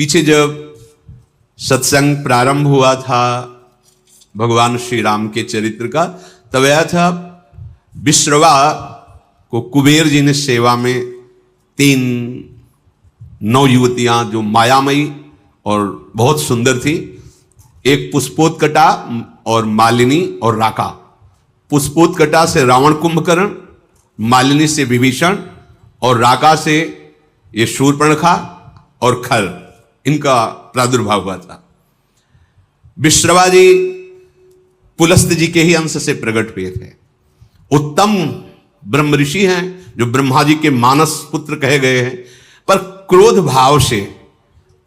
पीछे जब सत्संग प्रारंभ हुआ था भगवान श्री राम के चरित्र का, तब आया था विश्रवा को कुबेर जी ने सेवा में 3 नवयुवतियां जो मायामयी और बहुत सुंदर थी, एक पुष्पोत्कटा और मालिनी और राका। पुष्पोत्कटा से रावण कुंभकर्ण, मालिनी से विभीषण और राका से ये शूर्पणखा और खर, इनका प्रादुर्भाव हुआ था। विश्रवा जी पुलस्त जी के ही अंश से प्रकट हुए थे। उत्तम ब्रह्म ऋषि हैं जो ब्रह्मा जी के मानस पुत्र कहे गए हैं, पर क्रोध भाव से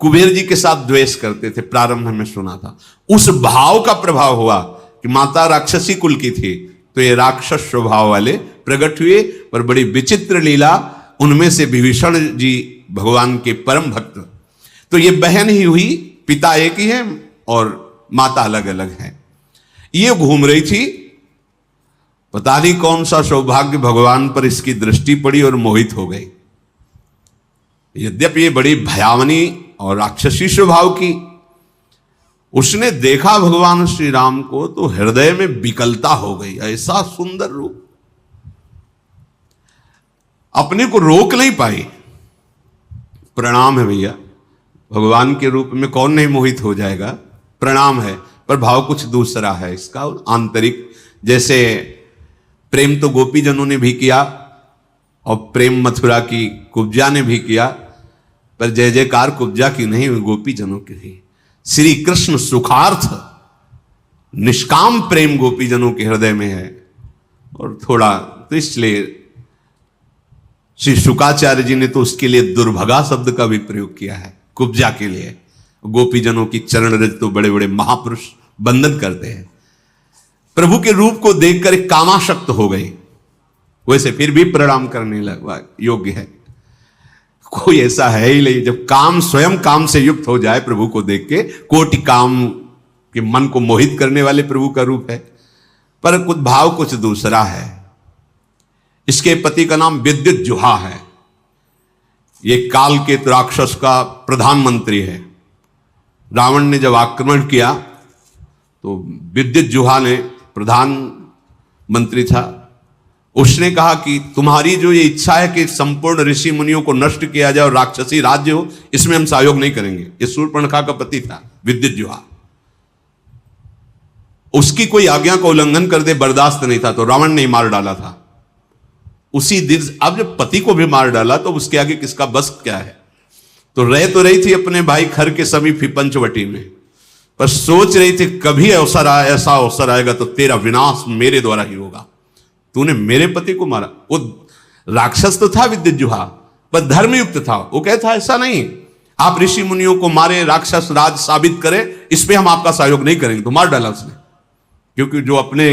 कुबेर जी के साथ द्वेष करते थे। प्रारंभ में सुना था उस भाव का प्रभाव हुआ कि माता राक्षसी कुल की थी, तो ये राक्षस स्वभाव वाले प्रकट हुए। पर बड़ी विचित्र लीला, उनमें से विभीषण जी भगवान के परम भक्त। तो ये बहन ही हुई, पिता एक ही है और माता अलग अलग है। ये घूम रही थी, पता नहीं कौन सा सौभाग्य भगवान पर इसकी दृष्टि पड़ी और मोहित हो गई। यद्यपि ये बड़ी भयावनी और राक्षसी स्वभाव की, उसने देखा भगवान श्री राम को तो हृदय में विकलता हो गई। ऐसा सुंदर रूप, अपने को रोक नहीं पाई। प्रणाम है भैया, भगवान के रूप में कौन नहीं मोहित हो जाएगा, प्रणाम है। पर भाव कुछ दूसरा है इसका आंतरिक। जैसे प्रेम तो गोपीजनों ने भी किया और प्रेम मथुरा की कुब्जा ने भी किया, पर जय जयकार कुब्जा की नहीं, गोपीजनों की थी। श्री कृष्ण सुखार्थ निष्काम प्रेम गोपीजनों के हृदय में है। और थोड़ा तो इसलिए श्री शुकाचार्य जी ने तो उसके लिए दुर्भगा शब्द का भी प्रयोग किया है कुब्जा के लिए। गोपीजनों की चरण रज तो बड़े बड़े महापुरुष बंधन करते हैं। प्रभु के रूप को देखकर कामाशक्त हो गई, वैसे फिर भी प्रणाम करने लगा योग्य है। कोई ऐसा है ही नहीं, जब काम स्वयं काम से युक्त हो जाए प्रभु को देख के, कोटि काम के मन को मोहित करने वाले प्रभु का रूप है। पर कुछ भाव कुछ दूसरा है। इसके पति का नाम विद्युत जुहा है। ये काल के राक्षस का प्रधानमंत्री है। रावण ने जब आक्रमण किया तो विद्युत जुहा ने, प्रधानमंत्री था, उसने कहा कि तुम्हारी जो ये इच्छा है कि संपूर्ण ऋषि मुनियों को नष्ट किया जाए और राक्षसी राज्य हो, इसमें हम सहयोग नहीं करेंगे। ये शूर्पणखा का पति था विद्युत जुहा। उसकी कोई आज्ञा का उल्लंघन कर दे बर्दाश्त नहीं था, तो रावण ने मार डाला था उसी दिन। अब जब पति को भी मार डाला तो उसके आगे किसका बस क्या है। तो रही थी अपने भाई खर के समीप ही पंचवटी में, पर सोच रही थी कभी ऐसा अवसर आएगा तो तेरा विनाश मेरे द्वारा ही होगा। तूने मेरे पति को मारा। वो राक्षस तो था विद्युत जुहा, पर धर्मयुक्त था। वो कहता ऐसा नहीं, आप ऋषि मुनियों को मारे, राक्षस राज साबित करे, इस पे हम आपका सहयोग नहीं करेंगे। तो मार डाला उसने, क्योंकि जो अपने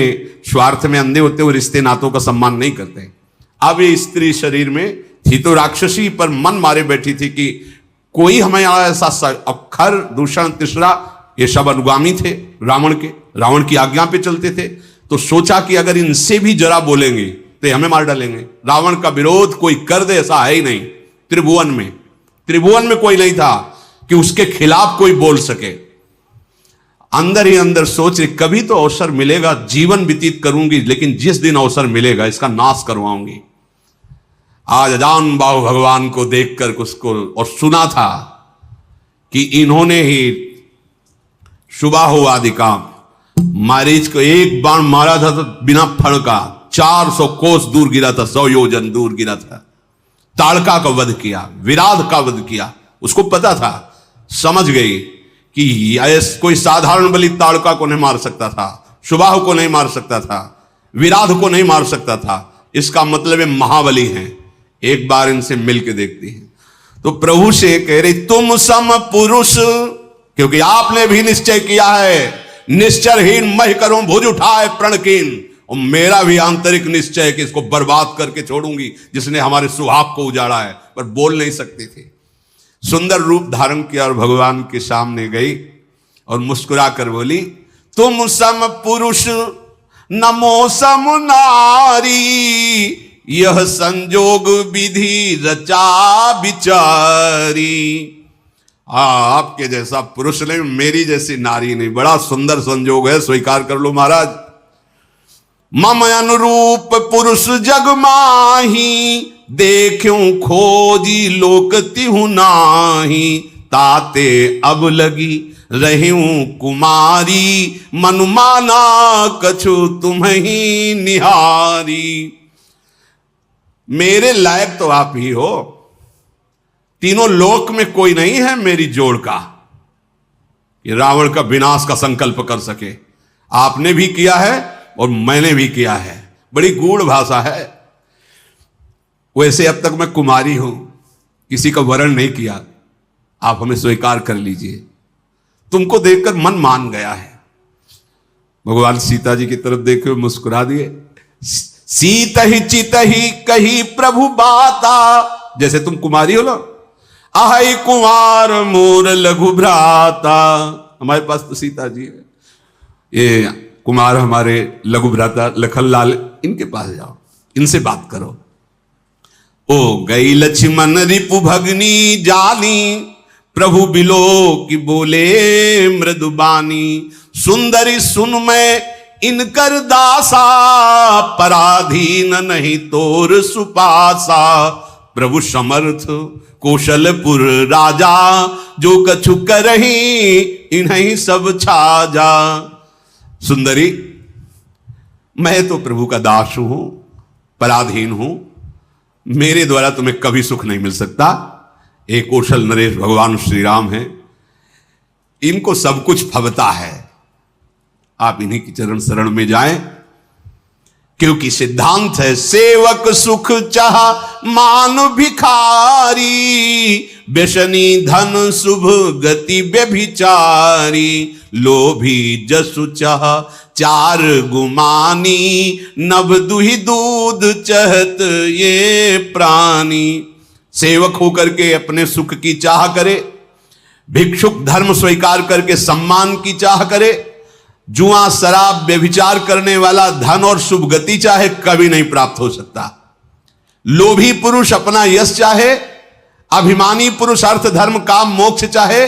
स्वार्थ में अंधे होते वो रिश्ते नातों का सम्मान नहीं करते। अब ये स्त्री शरीर में थी तो राक्षसी, पर मन मारे बैठी थी कि कोई हमें ऐसा अक्षर दूषण तीसरा, ये सब अनुगामी थे रावण के, रावण की आज्ञा पे चलते थे। तो सोचा कि अगर इनसे भी जरा बोलेंगे तो ये हमें मार डालेंगे। रावण का विरोध कोई कर दे ऐसा है ही नहीं। त्रिभुवन में कोई नहीं था कि उसके खिलाफ कोई बोल सके। अंदर ही अंदर सोच रही कभी तो अवसर मिलेगा, जीवन व्यतीत करूंगी, लेकिन जिस दिन अवसर मिलेगा इसका नाश करवाऊंगी। आज अजान बाहु भगवान को देखकर उसको और सुना था कि इन्होंने ही सुबाहु आदि काम, मारीच को एक बाण मारा था तो बिना फण का 400 कोस दूर गिरा था, 100 योजन दूर गिरा था। ताड़का का वध किया, विराध का वध किया। उसको पता था, समझ गई कि कोई साधारण बलि ताड़का को नहीं मार सकता था, सुबाहु को नहीं मार सकता था, विराध को नहीं मार सकता था। इसका मतलब है महाबली हैं। एक बार इनसे मिलके देखती है। तो प्रभु से कह रही तुम सम पुरुष, क्योंकि आपने भी निश्चय किया है, निश्चरहीन मह करूं भुज उठाए प्रणकीन। और मेरा भी आंतरिक निश्चय है कि इसको बर्बाद करके छोड़ूंगी, जिसने हमारे सुहाग को उजाड़ा है। पर बोल नहीं सकती थी। सुंदर रूप धारण किया और भगवान के सामने गई और मुस्कुरा कर बोली तुम सम पुरुष नमो सम नारी, यह संजोग विधि रचा बिचारी। आपके जैसा पुरुष नहीं, मेरी जैसी नारी नहीं, बड़ा सुंदर संजोग है, स्वीकार कर लो महाराज। मम अनुरूप पुरुष जग माही, देखूं खोजी लोक तिहु नाही। ताते अब लगी रहूं कुमारी, मनुमाना कछु तुम्हीं निहारी। मेरे लायक तो आप ही हो, तीनों लोक में कोई नहीं है मेरी जोड़ का कि रावण का विनाश का संकल्प कर सके। आपने भी किया है और मैंने भी किया है, बड़ी गूढ़ भाषा है। वैसे अब तक मैं कुमारी हूं, किसी का वरण नहीं किया, आप हमें स्वीकार कर लीजिए। तुमको देखकर मन मान गया है। भगवान सीता जी की तरफ देखे मुस्कुरा दिए। सीत ही चित ही कही प्रभु बाता, जैसे तुम कुमारी हो ना, आहै कुमार मोर लघु भ्राता। हमारे पास तो सीता जी है, ये कुमार हमारे लघु भ्राता लखनलाल, इनके पास जाओ, इनसे बात करो। ओ गई लक्ष्मण रिपु भगनी जानी, प्रभु बिलो की बोले मृदुबानी। सुंदरी सुन मैं इनकर दासा, पराधीन नहीं तोर सुपासा। प्रभु समर्थ कौशलपुर राजा, जो कछु करही इन्हीं सब छाजा। सुंदरी, मैं तो प्रभु का दास हूं, पराधीन हूं, मेरे द्वारा तुम्हें कभी सुख नहीं मिल सकता। एक कौशल नरेश भगवान श्री राम हैं, इनको सब कुछ फबता है। आप इन्हीं की चरण शरण में जाएं, क्योंकि सिद्धांत है सेवक सुख चाह मान भिखारी। व्यसनी धन शुभ गति व्यभिचारी। लोभी जसु चाह चार गुमानी। नभ दुहि दूध चहत ये प्राणी। सेवक होकर के अपने सुख की चाह करे, भिक्षुक धर्म स्वीकार करके सम्मान की चाह करे, जुआ शराब व्यभिचार करने वाला धन और शुभ गति चाहे, कभी नहीं प्राप्त हो सकता। लोभी पुरुष अपना यश चाहे, अभिमानी पुरुष अर्थ धर्म काम मोक्ष चाहे,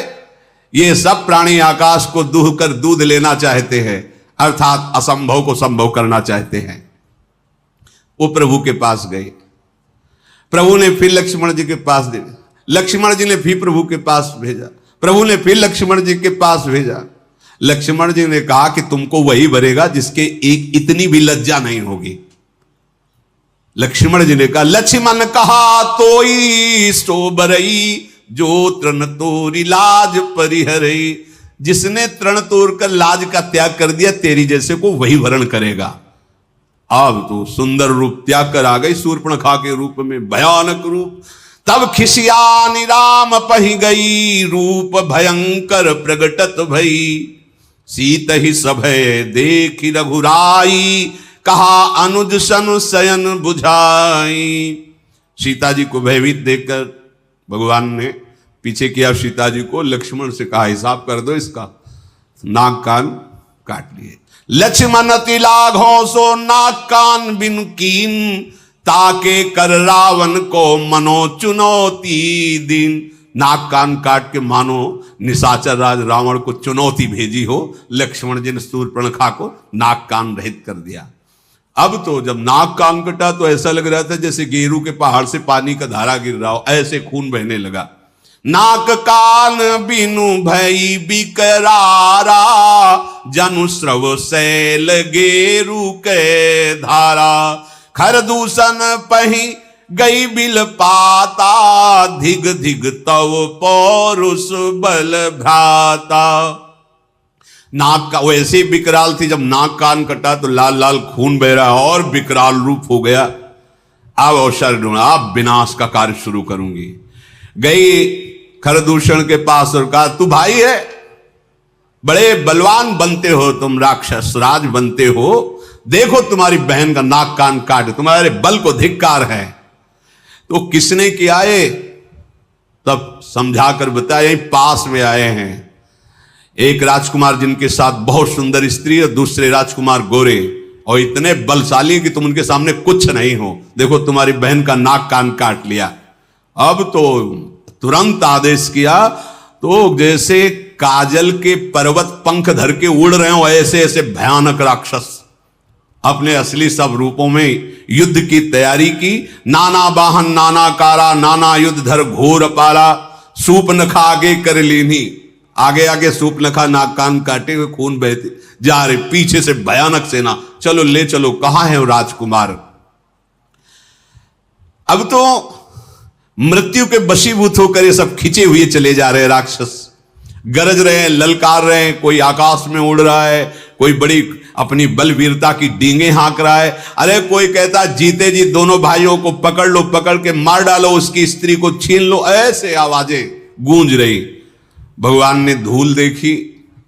ये सब प्राणी आकाश को दूह कर दूध लेना चाहते हैं, अर्थात असंभव को संभव करना चाहते हैं। वो प्रभु के पास गए, प्रभु ने फिर लक्ष्मण जी के पास दे, लक्ष्मण जी ने फिर प्रभु के पास भेजा, प्रभु ने फिर लक्ष्मण जी के पास भेजा। लक्ष्मण जी ने कहा कि तुमको वही भरेगा जिसके एक इतनी भी लज्जा नहीं होगी। लक्ष्मण जी ने कहा, लक्ष्मण कहा तोई सो बरई, जो तृण तोरी लाज परिहरई। जिसने तृण तोड़ कर लाज का त्याग कर दिया, तेरी जैसे को वही वरण करेगा। अब तो सुंदर रूप त्याग कर आ गई शूर्पणखा के रूप में, भयानक रूप। तब खिसियानी राम पही गई, रूप भयंकर प्रगटत भई। सीत ही सभय देखी रघुराई, कहा अनुज सन शयन बुझाई। सीता जी को भयभीत देखकर भगवान ने पीछे किया सीता जी को, लक्ष्मण से कहा हिसाब कर दो इसका। नाक कान काट लिए। लक्ष्मण तिलाघों सो नाक कान बिन कीन, ताके कर रावण को मनो चुनौती दिन। नाक कान काट के मानो निशाचर राज रावण को चुनौती भेजी हो। लक्ष्मण जी ने शूर्पणखा को नाक कान रहित कर दिया। अब तो जब नाक कान कटा तो ऐसा लग रहा था जैसे गेरू के पहाड़ से पानी का धारा गिर रहा हो, ऐसे खून बहने लगा। नाक कान बिनु भई बिकरारा, जनु स्रव शैल गेरू के धारा। खर दूषण पही गई बिल पाता, धिग धिग तव पौरुष बल भ्राता। नाक का वैसे ही विकराल थी, जब नाक कान कटा तो लाल लाल खून बह रहा और विकराल रूप हो गया। अब अवसर ढूंढा, अब विनाश का कार्य शुरू करूंगी। गई खरदूषण के पास और कहा, तू भाई है, बड़े बलवान बनते हो तुम, राक्षस राज बनते हो, देखो तुम्हारी बहन का नाक कान काट, तुम्हारे बल को धिक्कार है। तो किसने किया है? तब समझाकर बताया, यहीं पास में आए हैं एक राजकुमार जिनके साथ बहुत सुंदर स्त्री और दूसरे राजकुमार गोरे और इतने बलशाली कि तुम उनके सामने कुछ नहीं हो। देखो तुम्हारी बहन का नाक कान काट लिया। अब तो तुरंत आदेश किया, तो जैसे काजल के पर्वत पंख धर के उड़ रहे हो, ऐसे ऐसे भयानक राक्षस अपने असली सब रूपों में युद्ध की तैयारी की। नाना बाहन नाना कारा, नाना युद्ध धर घोर अपारा, सूप नखा आगे कर लेनी, आगे आगे सूप नखा नाक कान काटे हुए खून बहते जा रहे, पीछे से भयानक सेना, चलो ले चलो, कहां है वो राजकुमार। अब तो मृत्यु के वशीभूत होकर ये सब खिंचे हुए चले जा रहे राक्षस, गरज रहे हैं, ललकार रहे हैं, कोई आकाश में उड़ रहा है, कोई बड़ी अपनी बलवीरता की डींगे हाँक रहा है। अरे कोई कहता जीते जी दोनों भाइयों को पकड़ लो, पकड़ के मार डालो, उसकी स्त्री को छीन लो, ऐसे आवाजें गूंज रही। भगवान ने धूल देखी,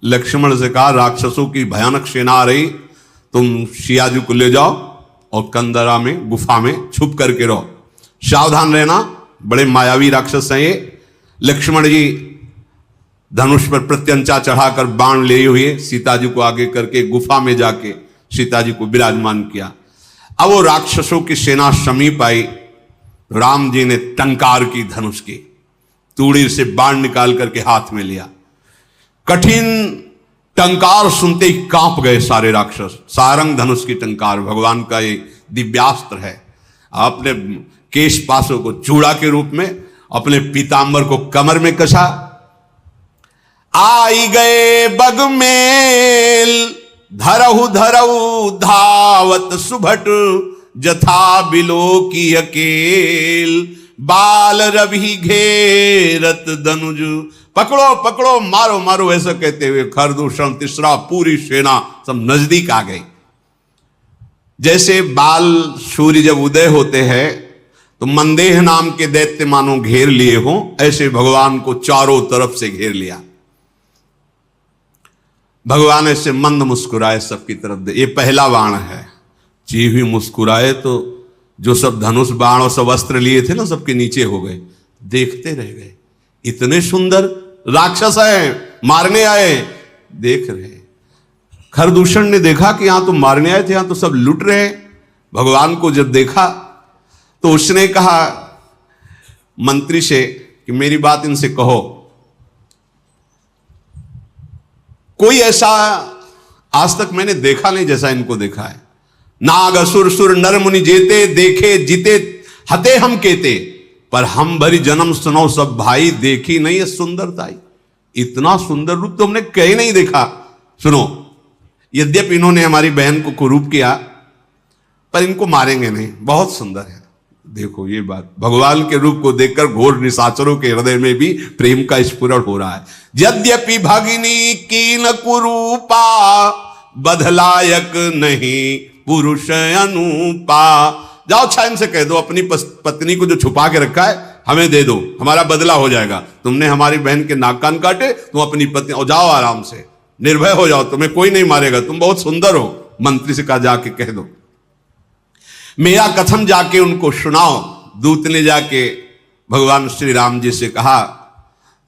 लक्ष्मण से कहा राक्षसों की भयानक सेना आ रही, तुम सिया जी को ले जाओ और कंदरा में गुफा में छुप करके रहो, सावधान रहना, बड़े मायावी राक्षस हैं ये। लक्ष्मण जी धनुष पर प्रत्यंचा चढ़ाकर बाण लिए हुए सीता जी को आगे करके गुफा में जाके सीता जी को विराजमान किया। अब वो राक्षसों की सेना समीप आई, राम जी ने टंकार की धनुष की, तूड़ी से बाण निकाल करके हाथ में लिया। कठिन टंकार सुनते ही कांप गए सारे राक्षस। सारंग धनुष की टंकार भगवान का ये दिव्यास्त्र है। अपने केश पासों को चूड़ा के रूप में, अपने पीतांबर को कमर में कसा, आई गए बगमेल, धरहु धरहु धावत सुभट, जथा बिलो की अकेल, बाल रवि घेरत दनुज, पकड़ो पकड़ो मारो मारो, ऐसा कहते हुए खरदूषण तीसरा पूरी सेना सब नजदीक आ गई। जैसे बाल सूर्य जब उदय होते हैं तो मंदेह नाम के दैत्य मानो घेर लिए हों, ऐसे भगवान को चारों तरफ से घेर लिया। भगवान ऐसे मंद मुस्कुराए सबकी तरफ, ये पहला बाण है। जी हुई मुस्कुराए तो जो सब धनुष बाण और सब अस्त्र लिए थे ना, सबके नीचे हो गए, देखते रह गए। इतने सुंदर राक्षस है, मारने आए, देख रहे। खरदूषण ने देखा कि यहां तो मारने आए थे, यहां तो सब लुट रहे हैं। भगवान को जब देखा तो उसने कहा मंत्री से कि मेरी बात इनसे कहो। कोई ऐसा आज तक मैंने देखा नहीं जैसा इनको देखा है। नाग असुर सुर नर मुनि जेते, देखे जीते हते हम केते, पर हम भरी जन्म सुनो सब भाई, देखी नहीं है सुंदरता। इतना सुंदर रूप तो हमने कहीं नहीं देखा। सुनो, यद्यपि इन्होंने हमारी बहन को कुरूप किया, पर इनको मारेंगे नहीं, बहुत सुंदर है। देखो ये बात, भगवान के रूप को देखकर घोर निशाचरों के हृदय में भी प्रेम का स्फुरण हो रहा है। यद्यपि भगिनी कीन कुरूपा, बदलायक नहीं पुरुष अनुपा। जाओ अच्छा इनसे कह दो, अपनी पत्नी को जो छुपा के रखा है हमें दे दो, हमारा बदला हो जाएगा। तुमने हमारी बहन के नाक कान काटे, तुम अपनी पत्नी, और जाओ आराम से, निर्भय हो जाओ, तुम्हें कोई नहीं मारेगा, तुम बहुत सुंदर हो। मंत्री से कहा जाके कह दो, मेरा कथन जाके उनको सुनाओ। दूत ने जाके भगवान श्री राम जी से कहा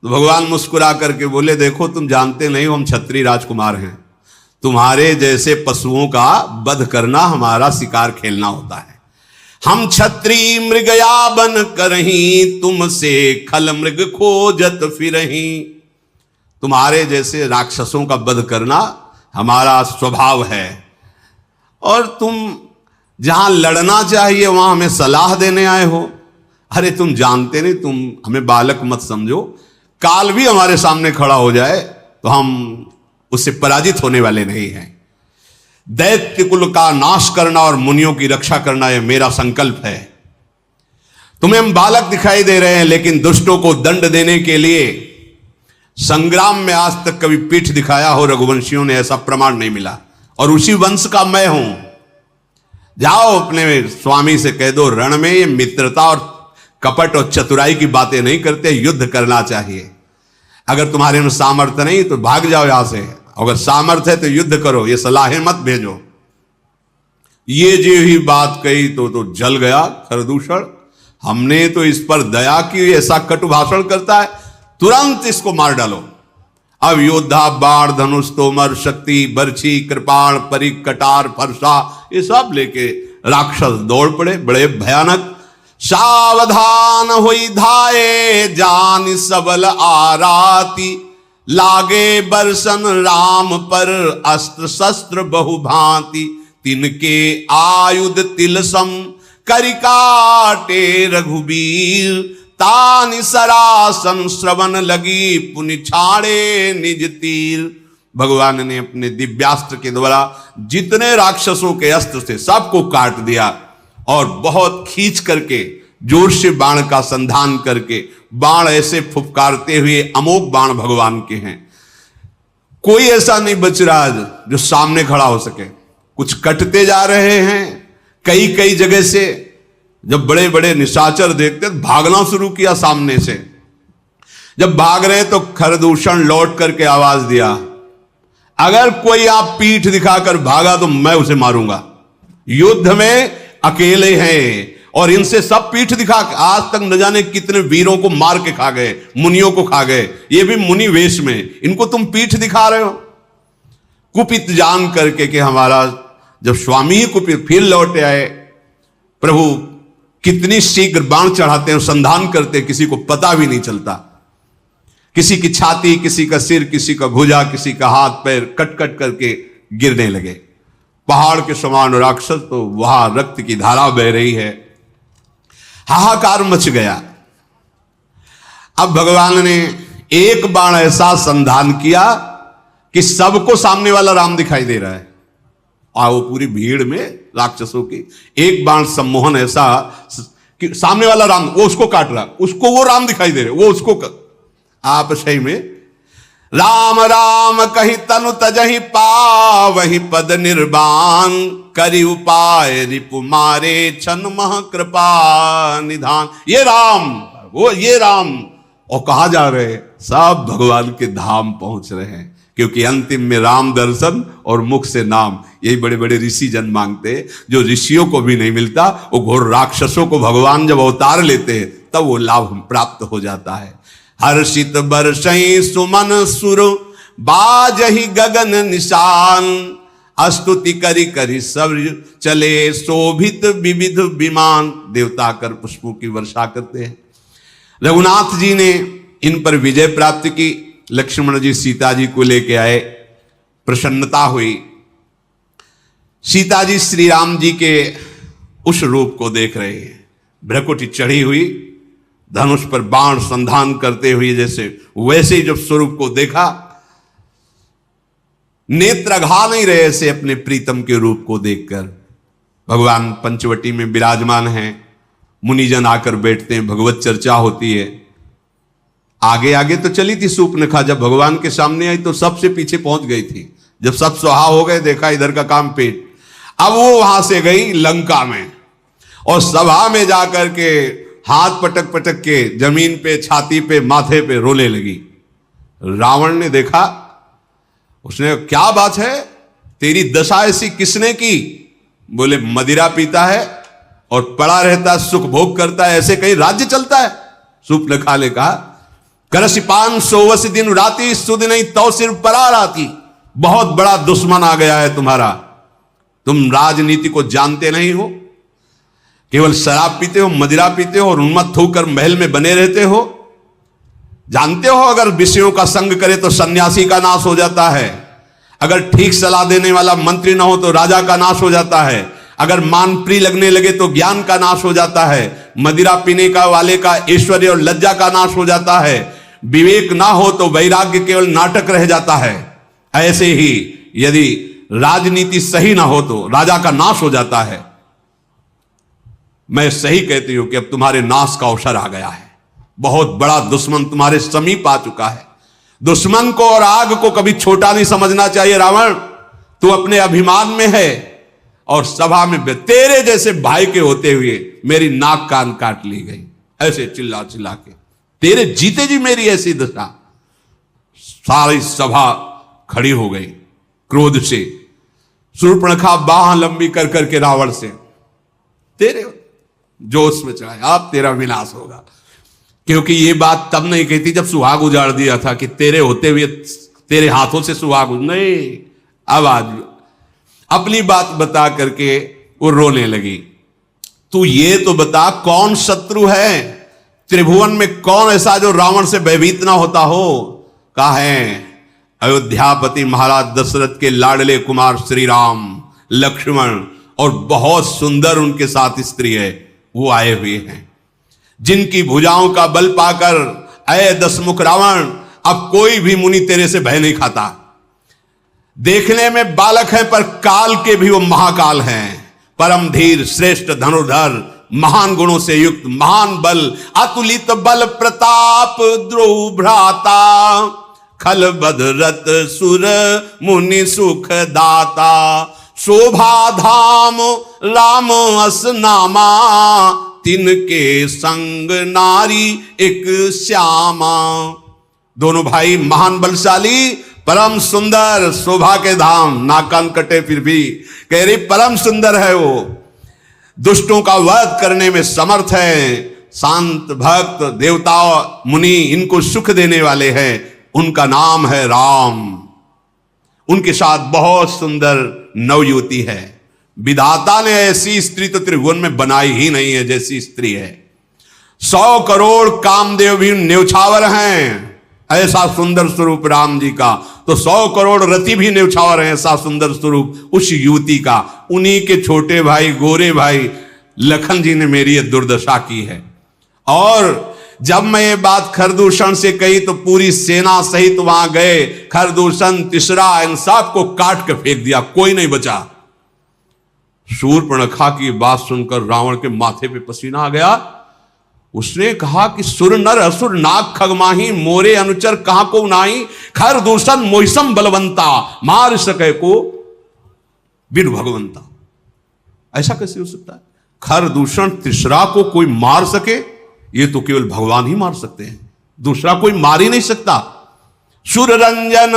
तो भगवान मुस्कुरा करके बोले, देखो तुम जानते नहीं हो हम क्षत्रिय राजकुमार हैं, तुम्हारे जैसे पशुओं का वध करना हमारा शिकार खेलना होता है। हम क्षत्रिय मृगया बन करही, तुमसे खल मृग खोजत फिरही। तुम्हारे जैसे राक्षसों का वध करना हमारा स्वभाव है, और तुम जहां लड़ना चाहिए वहां हमें सलाह देने आए हो। अरे तुम जानते नहीं, तुम हमें बालक मत समझो, काल भी हमारे सामने खड़ा हो जाए तो हम उससे पराजित होने वाले नहीं हैं। दैत्य कुल का नाश करना और मुनियों की रक्षा करना यह मेरा संकल्प है। तुम्हें हम बालक दिखाई दे रहे हैं, लेकिन दुष्टों को दंड देने के लिए संग्राम में आज तक कभी पीठ दिखाया हो रघुवंशियों ने, ऐसा प्रमाण नहीं मिला, और उसी वंश का मैं हूं। जाओ अपने स्वामी से कह दो, रण में ये मित्रता और कपट और चतुराई की बातें नहीं करते, युद्ध करना चाहिए। अगर तुम्हारे में सामर्थ्य नहीं तो भाग जाओ यहां से, अगर सामर्थ्य है तो युद्ध करो, ये सलाहें मत भेजो। ये जो ही बात कही तो जल गया खरदूषण। हमने तो इस पर दया की, ऐसा कटु भाषण करता है, तुरंत इसको मार डालो। अब योद्धा बाण धनुष तोमर शक्ति बर्छी कृपाण परिक कटार फरसा ये सब लेके राक्षस दौड़ पड़े। बड़े भयानक सावधान हुई धाये जान सबल आराती, लागे बरसन राम पर अस्त्र शस्त्र बहुभांति, तिनके आयुध तिलसम करि काटे रघुबीर, तानि सरासन श्रवण लगी पुनि छाड़े निज तीर। भगवान ने अपने दिव्यास्त्र के द्वारा जितने राक्षसों के अस्त्र थे सबको काट दिया और बहुत खींच करके जोर से बाण का संधान करके बाण ऐसे फुफकारते हुए अमोघ बाण भगवान के हैं। कोई ऐसा नहीं बच रहा जो सामने खड़ा हो सके। कुछ कटते जा रहे हैं कई कई जगह से। जब बड़े बड़े निशाचर देखते तो भागना शुरू किया सामने से। जब भाग रहे तो खरदूषण लौट करके आवाज दिया, अगर कोई आप पीठ दिखाकर भागा तो मैं उसे मारूंगा। युद्ध में अकेले हैं और इनसे सब पीठ दिखा। आज तक न जाने कितने वीरों को मार के खा गए, मुनियों को खा गए, ये भी मुनि वेश में। इनको तुम पीठ दिखा रहे हो। कुपित जान करके कि हमारा जब स्वामी ही कुपित, फिर लौटे आए। प्रभु कितनी शीघ्र बाण चढ़ाते हैं, संधान करते, किसी को पता भी नहीं चलता। किसी की छाती, किसी का सिर, किसी का भुजा, किसी का हाथ पैर कट कट करके गिरने लगे। पहाड़ के समान राक्षस, तो वहां रक्त की धारा बह रही है। हाहाकार मच गया। अब भगवान ने एक बाण ऐसा संधान किया कि सबको सामने वाला राम दिखाई दे रहा है। और वो पूरी भीड़ में राक्षसों की एक बाण सम्मोहन ऐसा कि सामने वाला राम, वो उसको काट रहा, उसको वो राम दिखाई दे रहे, वो उसको आप सही में राम राम कही तनु तजहि पावहि पद निर्वाण, करि उपाय रिपु मारे छन मह कृपा निधान। ये राम, वो ये राम। और कहा जा रहे हैं सब भगवान के धाम पहुंच रहे हैं, क्योंकि अंतिम में राम दर्शन और मुख से नाम, यही बड़े बड़े ऋषि जन मांगते हैं, जो ऋषियों को भी नहीं मिलता। वो घोर राक्षसों को भगवान जब अवतार लेते हैं तब वो लाभ प्राप्त हो जाता है। हर्षित बरसई सुमन सुर बाजहि गगन निशान, स्तुति करि करि सब चले शोभित विविध विमान। देवता कर पुष्पों की वर्षा करते हैं। रघुनाथ जी ने इन पर विजय प्राप्त की। लक्ष्मण जी सीता जी को लेके आए, प्रसन्नता हुई। सीता जी श्री राम जी के उस रूप को देख रहे हैं, भ्रकुटी चढ़ी हुई, धनुष पर बाण संधान करते हुए जैसे वैसे ही जब स्वरूप को देखा, नेत्र अघा नहीं रहे ऐसे अपने प्रीतम के रूप को देखकर। भगवान पंचवटी में विराजमान हैं, मुनिजन आकर बैठते हैं, भगवत चर्चा होती है। आगे आगे तो चली थी सूर्पनखा, जब भगवान के सामने आई तो सबसे पीछे पहुंच गई थी। जब सब सुहा हो गए, देखा इधर का काम पेट। अब वो वहां से गई लंका में और सभा में जाकर के हाथ पटक पटक के जमीन पे, छाती पे, माथे पे रोने लगी। रावण ने देखा, उसने क्या बात है, तेरी दशा ऐसी किसने की? बोले मदिरा पीता है और पड़ा रहता है, सुख भोग करता है, ऐसे कहीं राज्य चलता है? सूर्पनखा ने कहा, करसिपान सोवस दिन राती, सुध नहीं तो सिर्फ परा राती। बहुत बड़ा दुश्मन आ गया है तुम्हारा। तुम राजनीति को जानते नहीं हो, केवल शराब पीते हो, मदिरा पीते हो और उन्मत्त होकर महल में बने रहते हो। जानते हो अगर विषयों का संग करे तो सन्यासी का नाश हो जाता है। अगर ठीक सलाह देने वाला मंत्री ना हो तो राजा का नाश हो जाता है। अगर मान प्रिय लगने लगे तो ज्ञान का नाश हो जाता है। मदिरा पीने का वाले का ऐश्वर्य और लज्जा का नाश हो जाता है। विवेक ना हो तो वैराग्य केवल नाटक रह जाता है। ऐसे ही यदि राजनीति सही ना हो तो राजा का नाश हो जाता है। मैं सही कहती हूं कि अब तुम्हारे नाश का अवसर आ गया है। बहुत बड़ा दुश्मन तुम्हारे समीप आ चुका है। दुश्मन को और आग को कभी छोटा नहीं समझना चाहिए। रावण, तू अपने अभिमान में है और सभा में तेरे जैसे भाई के होते हुए मेरी नाक कान काट ली गई, ऐसे चिल्ला चिल्ला के। तेरे जीते जी मेरी ऐसी दशा। सारी सभा खड़ी हो गई क्रोध से। शूर्पणखा बाह लंबी कर करके रावण से तेरे जोश में चढ़ाए, अब तेरा विनाश होगा। क्योंकि ये बात तब नहीं कहती जब सुहाग उजाड़ दिया था कि तेरे होते हुए तेरे हाथों से सुहाग नहीं। अब आज अपनी बात बता करके वो रोने लगी। तू ये तो बता कौन शत्रु है त्रिभुवन में, कौन ऐसा जो रावण से भयभीत ना होता हो? कहा है अयोध्यापति महाराज दशरथ के लाडले कुमार श्री राम, लक्ष्मण और बहुत सुंदर उनके साथ स्त्री है, वो आए हुए हैं, जिनकी भुजाओं का बल पाकर अय दशमुख रावण अब कोई भी मुनि तेरे से भय नहीं खाता। देखने में बालक है पर काल के भी वो महाकाल हैं, परम धीर श्रेष्ठ धनुर्धर, महान गुणों से युक्त, महान बल, अतुलित बल प्रताप, द्रोह भ्राता, खल बदरत सुर मुनि सुख दाता, शोभा धाम राम अस नामा, तिनके संग नारी एक श्यामा। दोनों भाई महान बलशाली, परम सुंदर, शोभा के धाम, नाकान कटे फिर भी कह रही परम सुंदर है वो, दुष्टों का वध करने में समर्थ है, शांत भक्त, देवता मुनि इनको सुख देने वाले हैं, उनका नाम है राम। उनके साथ बहुत सुंदर नवयुवती है। विधाता ने ऐसी स्त्री तो त्रिभुवन में बनाई ही नहीं है जैसी स्त्री है। 100 करोड़ कामदेव भी न्यौछावर हैं ऐसा सुंदर स्वरूप राम जी का, तो 100 करोड़ रति भी न्यौछावर हैं ऐसा सुंदर स्वरूप उस युवती का। उन्हीं के छोटे भाई गोरे भाई लखन जी ने मेरी ये दुर्दशा की है। और जब मैं ये बात खरदूषण से कही तो पूरी सेना सहित वहां गए, खरदूषण, तिसरा, इन सब को काट के फेंक दिया, कोई नहीं बचा। शूर्पणखा की बात सुनकर रावण के माथे पे पसीना आ गया। उसने कहा कि सुर नर असुर नाग खगमाही, मोरे अनुचर कहां को नाही, खरदूषण मोहिसम बलवंता, मार सके को बिन भगवंता। ऐसा कैसे हो सकता है? खरदूषण तिसरा को कोई मार सके, ये तो केवल भगवान ही मार सकते हैं, दूसरा कोई मार ही नहीं सकता। सुर रंजन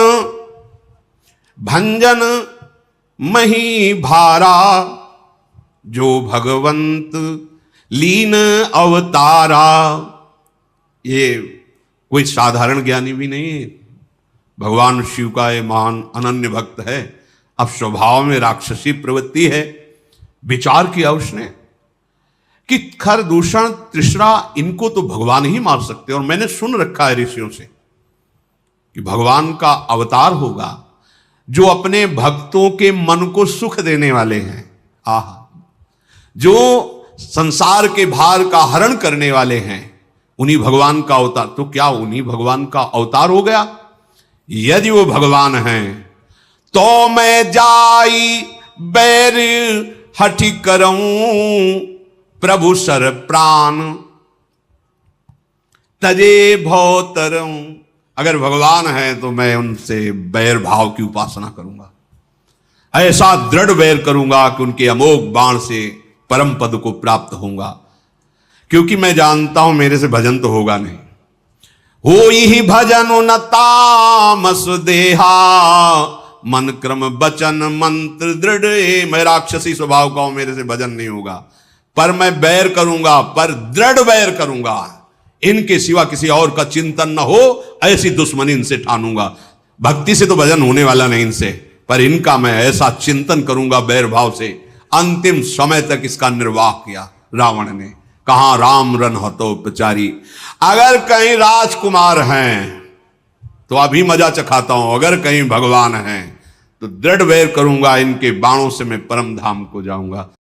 भंजन मही भारा, जो भगवंत लीन अवतारा। ये कोई साधारण ज्ञानी भी नहीं है, भगवान शिव का ये महान अनन्य भक्त है। अब स्वभाव में राक्षसी प्रवृत्ति है। विचार किया उसने कि खरदूषण, तृष्णा, इनको तो भगवान ही मार सकते हैं। और मैंने सुन रखा है ऋषियों से कि भगवान का अवतार होगा जो अपने भक्तों के मन को सुख देने वाले हैं। आहा, जो संसार के भार का हरण करने वाले हैं, उन्हीं भगवान का अवतार। तो क्या उन्हीं भगवान का अवतार हो गया? यदि वो भगवान हैं तो मैं जाई बैर हठि करऊं, प्रभु सर प्राण तजे भौतरऊं। अगर भगवान है तो मैं उनसे बैर भाव की उपासना करूंगा, ऐसा दृढ़ बैर करूंगा कि उनके अमोघ बाण से परम पद को प्राप्त होऊंगा, क्योंकि मैं जानता हूं मेरे से भजन तो होगा नहीं। हो ही भजन न तामस देहा, मन क्रम वचन मंत्र दृढ़। मैं राक्षसी स्वभाव का हूं, मेरे से भजन नहीं होगा, पर मैं बैर करूंगा, पर दृढ़ बैर करूंगा। इनके सिवा किसी और का चिंतन न हो, ऐसी दुश्मनी इनसे ठानूंगा। भक्ति से तो भजन होने वाला नहीं इनसे, पर इनका मैं ऐसा चिंतन करूंगा बैर भाव से। अंतिम समय तक इसका निर्वाह किया रावण ने। कहां राम रन हतो उपचारी। अगर कहीं राजकुमार हैं तो अभी मजा चखाता हूं, अगर कहीं भगवान हैं तो दृढ़ बैर करूंगा, इनके बाणों से मैं परम धाम को जाऊंगा।